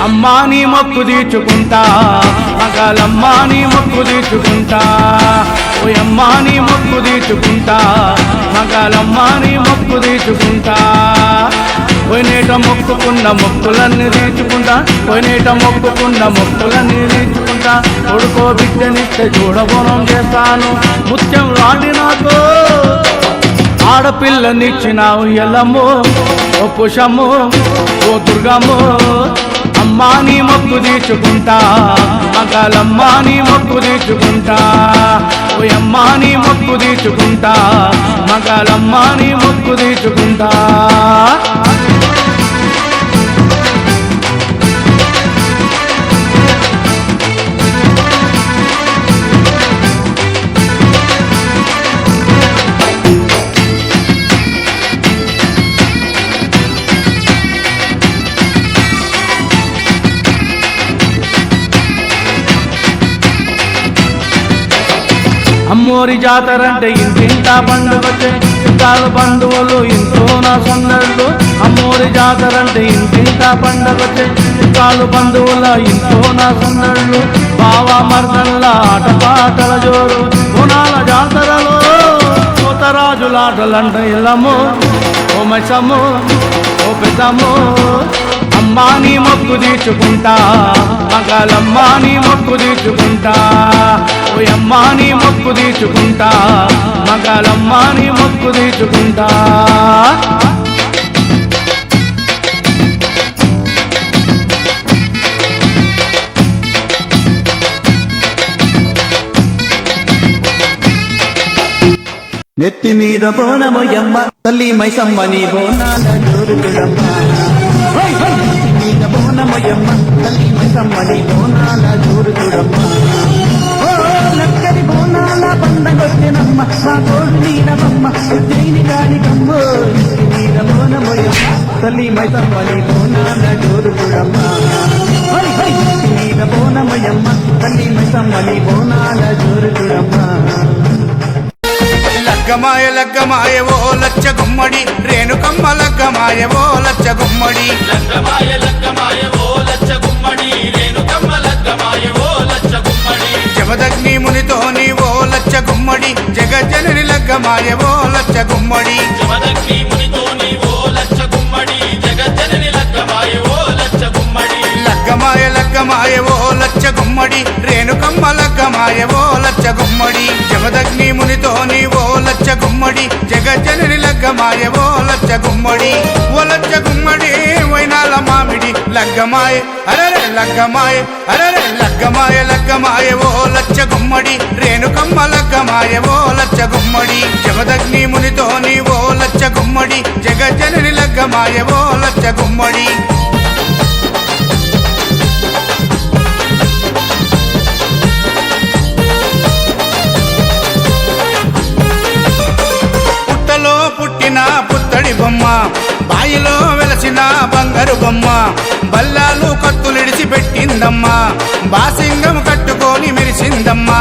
అమ్మా నీ మొక్కు తీర్చుకుంటా, మగాలమ్మా నీ మొక్కు తీర్చుకుంటా, ఓయమ్మా నీ మొక్కు తీర్చుకుంటా, మగాలమ్మా నీ మొక్కు తీర్చుకుంటా. పోయినేట మొక్కుకున్న మొక్కులన్నీ తీర్చుకుంటా, పోయినేట మొక్కుకున్న మొక్కులన్నీ తీర్చుకుంటా. కొడుకో బిడ్డనిస్తే చూడబోనం చేస్తాను, ముత్యం లాంటి నాకు ఆడపిల్లనిచ్చినావు ఎల్లమ్మో, ఓ పుషమ్మో, ఓ దుర్గమ్మో. అమ్మా నీ మొక్కు తీర్చుకుంటా, మగాలమ్మా నీ మొక్కు తీర్చుకుంటా, ఓయమ్మా నీ మొక్కు తీర్చుకుంటా, మగాలమ్మా నీ మొక్కు తీర్చుకుంటా. అమ్మోరి జాతరంటే ఇంటింటా పండుగచ్చే, చుట్టాలు బంధువులు ఇంట్లో నా సందళ్ళు. అమ్మోరి జాతరంటే ఇంటింటా పండుగచ్చే, చుట్టాలు బంధువుల ఇంట్లో నా సందళ్ళు. బావా మర్దల్ల ఆటపాటల జోరు, గుణాల జాతరలో కోతరాజులాటలంట ఎల్లమ్మో, ఓ మైసమ్మో, ఓ పెద్దమ్మో. అమ్మా నీ మొక్కు తీర్చుకుంటా, మగాలమ్మా నీ మొక్కు తీర్చుకుంటా, ఓయమ్మా నీ మొక్కు తీర్చుకుంటా, మగాలమ్మా నీ మొక్కు తీర్చుకుంటా. నెత్తి మీద బోనమయ్యమ్మ తల్లి మైసమ్మ నీ బోనాల జోరుతుడమ్మ. నెత్తి మీద బోనమయ్యమ్మ తల్లి మైసమ్మ నీ బోనాల జోరుతుడమ్మ. ఓ లక్కరి బోనాల పండగొచ్చినమ్మ, మా తోడు నీడమమ్మ ఉజ్జయిని గాలికమ్మ. నెత్తి మీద బోనమయ్యమ్మ తల్లి మైసమ్మ నీ బోనాల జోరుతుడమ్మ. నెత్తి మీద బోనమయ్యమ్మ తల్లి మైసమ్మ నీ బోనాల జోరుతుడమ్మ. లగ్గమాయ లగ్గమాయ ఓ లచ్చ గుమ్మడి, రేణుకమ్మ లగ్గమాయ ఓ లచ్చ గుమ్మడి. లగ్గమాయ లగ్గమాయ ఓ లచ్చ గుమ్మడి, రేణుకమ్మ లగ్గమాయ ఓ లచ్చ గుమ్మడి. జమదగ్ని మునితోని ఓ లచ్చ గుమ్మడి, జగజ్జనని లగ్గమాయ ఓ లచ్చ గుమ్మడి. జమదగ్ని మునితోని ఓ లచ్చ గుమ్మడి, జగజ్జనని లగ్గమాయ ఓ లచ్చ గుమ్మడి. లగ్గమాయ లగ్గమాయ ఓ లచ్చ గుమ్మడి, రేణుకమ్మ లగ్గమాయ ఓ లచ్చ గుమ్మడి. జమదగ్ని మునితోని ఓ లచ్చ గుమ్మడి, జగజ్జనని లగ్గమాయ ఓ లచ్చ గుమ్మడి. ఓ లచ్చ గుమ్మడి వైనాల మామిడి లగ్గమాయ అరరే లగ్గమాయ అరరే లగ్గమాయ లగ్గమాయ ఓ లచ్చ గుమ్మడి, రేణుకమ్మ లగ్గమాయ ఓ లచ్చ గుమ్మడి. జమదగ్ని మునితోని ఓ లచ్చ గుమ్మడి, జగజ్జనని లగ్గమాయ ఓ లచ్చ గుమ్మడి. పుట్టిన పుత్తడి బొమ్మ, బాయిలో వెలసిన బంగారు బొమ్మ. బల్లాలు కత్తులిడిచి పెట్టిందమ్మా, బాసింగం కట్టుకొని మెరిసిందమ్మా.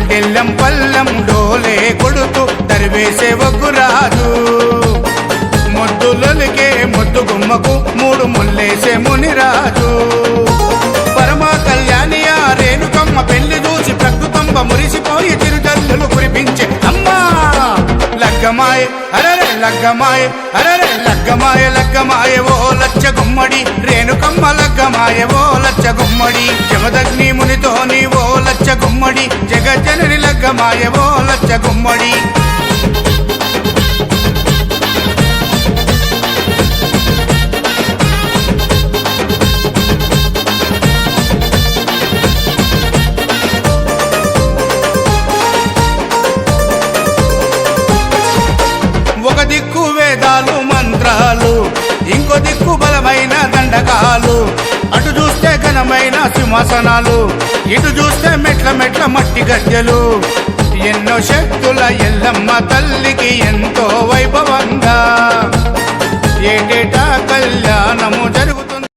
డెల్లం పల్లం డోలే కొడుతూ దరివేసే ఒగ్గురాజు, మొద్దులకే మొద్దు గుమ్మకు మూడు ముల్లేసే మునిరాజు. పరమ కళ్యాణియ రేణుకమ్మ పెళ్లి చూసి ప్రకృతంబ మురిసిపోయి తిరుజల్లులు కురిపించే అమ్మా. లగ్గమాయ అరరే లగ్గమాయ అరరే లగ్గమాయ లగ్గమాయ ఓ లచ్చ గుమ్మడి, రేణుకమ్మ లగ్గమాయ ఓ లచ్చ గుమ్మడి. జమదగ్ని మునితోని ఓ లచ్చ గుమ్మడి, జగజ్జనని లగ్గమాయ ఓ లచ్చ గుమ్మడి. ఒక దిక్కు వేదాలు మంత్రాలు, ఇంకో దిక్కు బలమైన దండకాలు. అటు చూస్తే ఘనమైన సింహాసనాలు, ఇటు చూస్తే మెట్ల మెట్ల మట్టి గద్దెలు. ఎన్నో శక్తుల ఎల్లమ్మ తల్లికి ఎంతో వైభవంగా ఏటేటా కళ్యాణము జరుగుతుంది.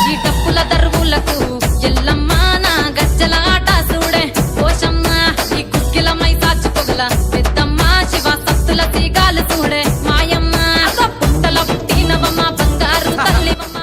ఈ డప్పుల దరువులకు ఎల్లమ్మ నా గజ్జల ఆట చూడే పోషమ్మ ఈ కుక్కిల మై సాచి పొగల పెద్దమ్మ శివ సత్తుల తీగాలు చూడే మాయమ్మ పుట్టల పుట్టినవమ్మ బంగారు తల్లివమ్మ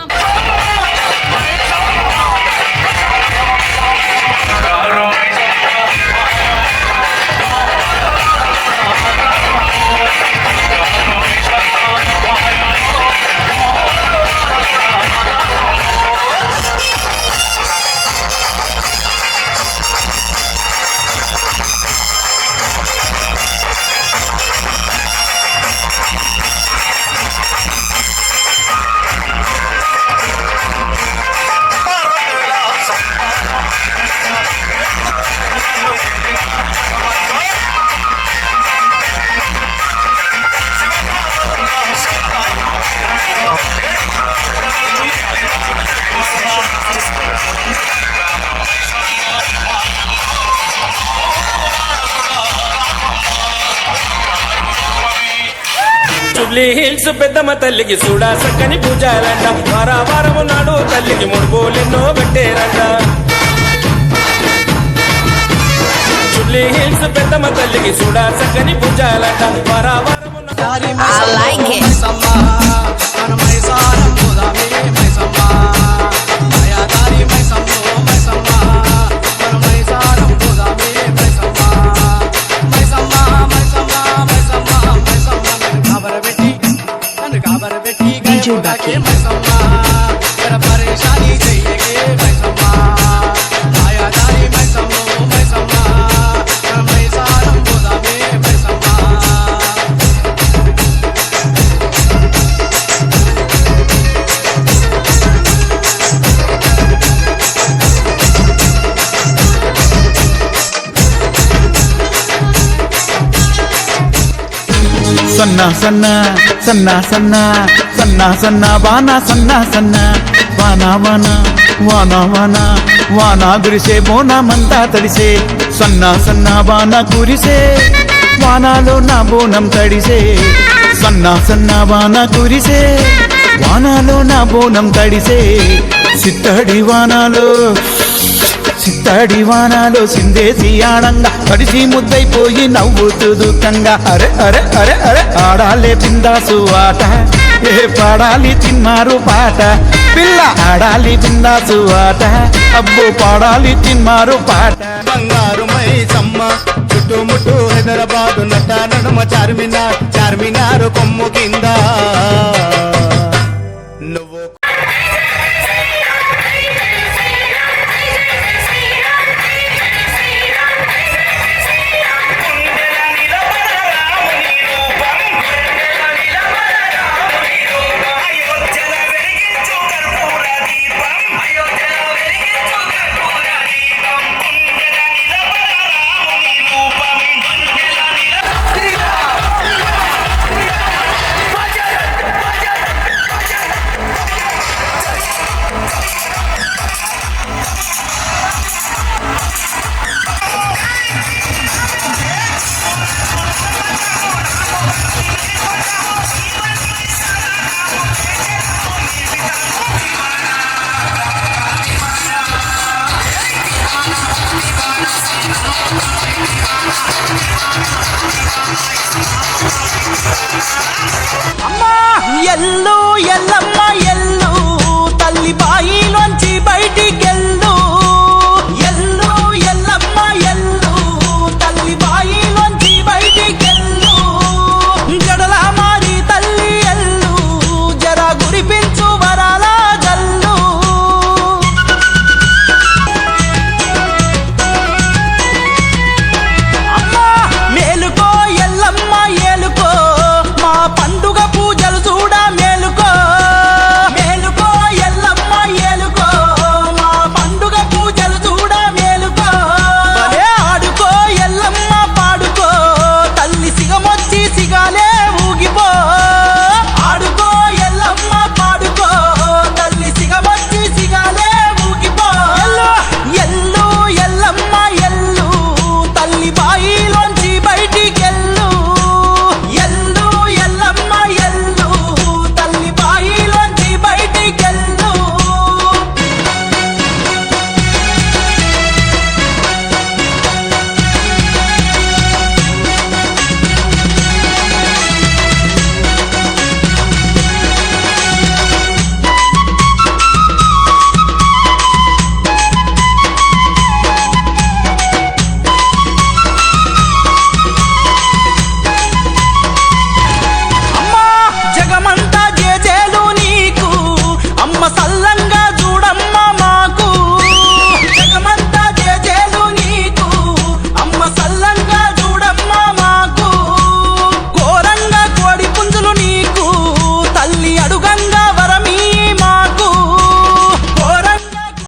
జూబ్లీ హిల్స్ పెద్దమ్మ తల్లికి చూడా చక్కని పూజాలంట వారము నాడు తల్లికి ముడుపులెన్నో పెట్టేరంట జూబ్లీ హిల్స్ పెద్దమ్మ తల్లికి చూడా చక్కని పూజాలంట వారము DJ Bucky. సన్నా సన్నా సన్నా సన్నా సన్నా సన్నా వానా సన్నా సన్నా వానా వానా వానా వానా వానా గురిసే బోనమంతా తడిసే సన్నా సన్నా వానా కురిసే వానాలో నా బోనం తడిసే సన్నా సన్నా వానా కురిసే వానాలో నా బోనం తడిసే సిత్తడి వానాలో సిందేసి ఆడంగా తడిసి ముద్దైపోయి నవ్వుతూ దుఃఖంగా అరే అరే అరే అరే ఆడాలే బిందాసు ఆట ఏ పాడాలి తిన్నారు పాట పిల్ల ఆడాలి బిందాసు ఆట అబ్బో పాడాలి తిన్నారు పాట బంగారు మైసమ్మ చుట్టుముట్టు హైదరాబాదు నట నడుమ చార్మినార్ కొమ్ము కింద